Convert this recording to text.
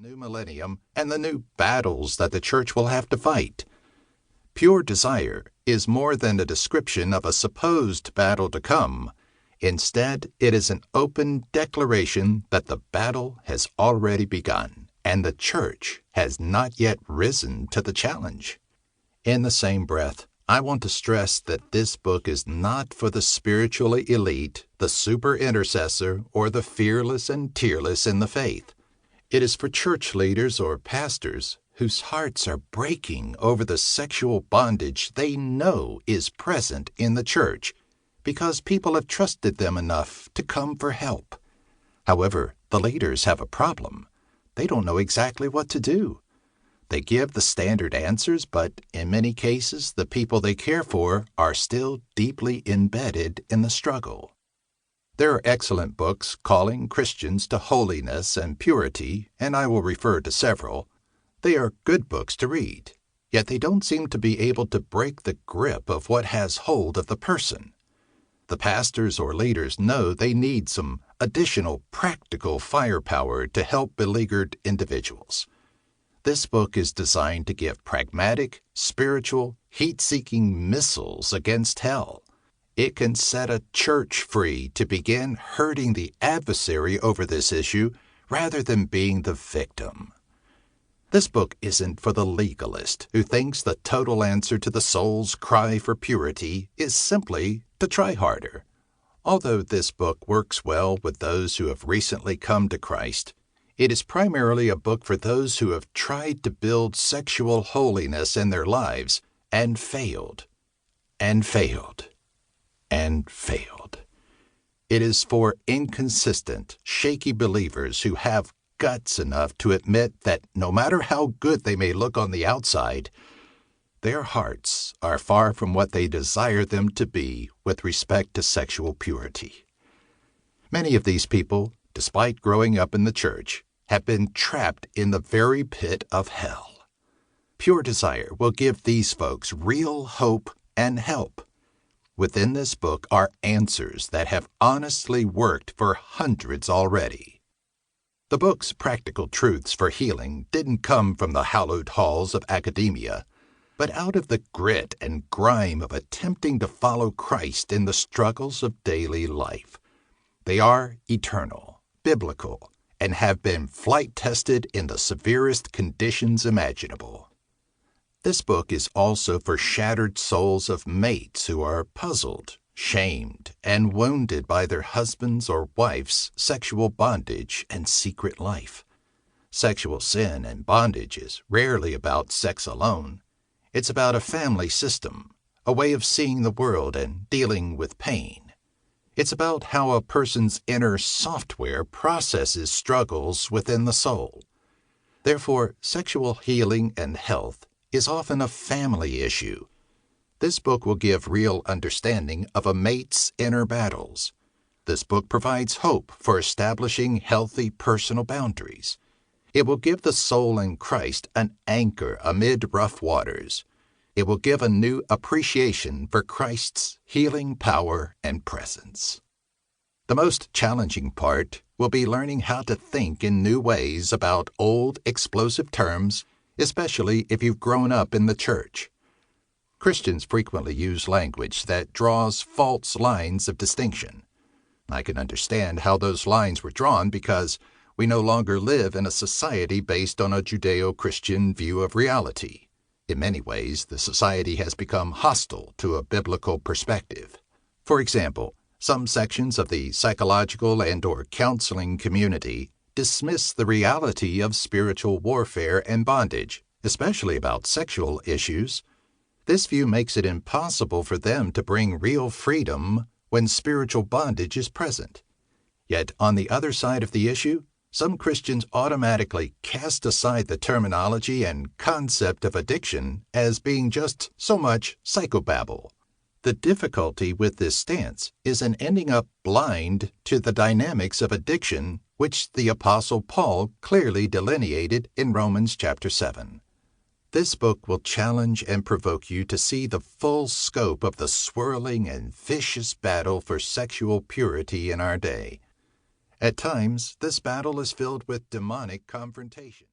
new millennium and the new battles that the church will have to fight. Pure desire is more than a description of a supposed battle to come. Instead, it is an open declaration that the battle has already begun, and the church has not yet risen to the challenge. In the same breath, I want to stress that this book is not for the spiritually elite, the super intercessor, or the fearless and tearless in the faith. It is for church leaders or pastors whose hearts are breaking over the sexual bondage they know is present in the church because people have trusted them enough to come for help. However, the leaders have a problem. They don't know exactly what to do. They give the standard answers, but in many cases, the people they care for are still deeply embedded in the struggle. There are excellent books calling Christians to holiness and purity, and I will refer to several. They are good books to read, yet they don't seem to be able to break the grip of what has hold of the person. The pastors or leaders know they need some additional practical firepower to help beleaguered individuals. This book is designed to give pragmatic, spiritual, heat-seeking missiles against hell. It can set a church free to begin hurting the adversary over this issue rather than being the victim. This book isn't for the legalist who thinks the total answer to the soul's cry for purity is simply to try harder. Although this book works well with those who have recently come to Christ, it is primarily a book for those who have tried to build sexual holiness in their lives and failed, and failed, and failed. It is for inconsistent, shaky believers who have guts enough to admit that no matter how good they may look on the outside, their hearts are far from what they desire them to be with respect to sexual purity. Many of these people, despite growing up in the church, have been trapped in the very pit of hell. Pure desire will give these folks real hope and help. Within this book are answers that have honestly worked for hundreds already. The book's practical truths for healing didn't come from the hallowed halls of academia, but out of the grit and grime of attempting to follow Christ in the struggles of daily life. They are eternal, biblical, and have been flight-tested in the severest conditions imaginable. This book is also for shattered souls of mates who are puzzled, shamed, and wounded by their husband's or wife's sexual bondage and secret life. Sexual sin and bondage is rarely about sex alone. It's about a family system, a way of seeing the world and dealing with pain. It's about how a person's inner software processes struggles within the soul. Therefore, sexual healing and health is often a family issue. This book will give real understanding of a mate's inner battles. This book provides hope for establishing healthy personal boundaries. It will give the soul in Christ an anchor amid rough waters. It will give a new appreciation for Christ's healing power and presence. The most challenging part will be learning how to think in new ways about old explosive terms, especially if you've grown up in the church. Christians frequently use language that draws false lines of distinction. I can understand how those lines were drawn because we no longer live in a society based on a Judeo-Christian view of reality. In many ways, the society has become hostile to a biblical perspective. For example, some sections of the psychological and/or counseling community dismiss the reality of spiritual warfare and bondage, especially about sexual issues. This view makes it impossible for them to bring real freedom when spiritual bondage is present. Yet, on the other side of the issue, some Christians automatically cast aside the terminology and concept of addiction as being just so much psychobabble. The difficulty with this stance is in ending up blind to the dynamics of addiction, which the Apostle Paul clearly delineated in Romans chapter 7. This book will challenge and provoke you to see the full scope of the swirling and vicious battle for sexual purity in our day. At times, this battle is filled with demonic confrontation.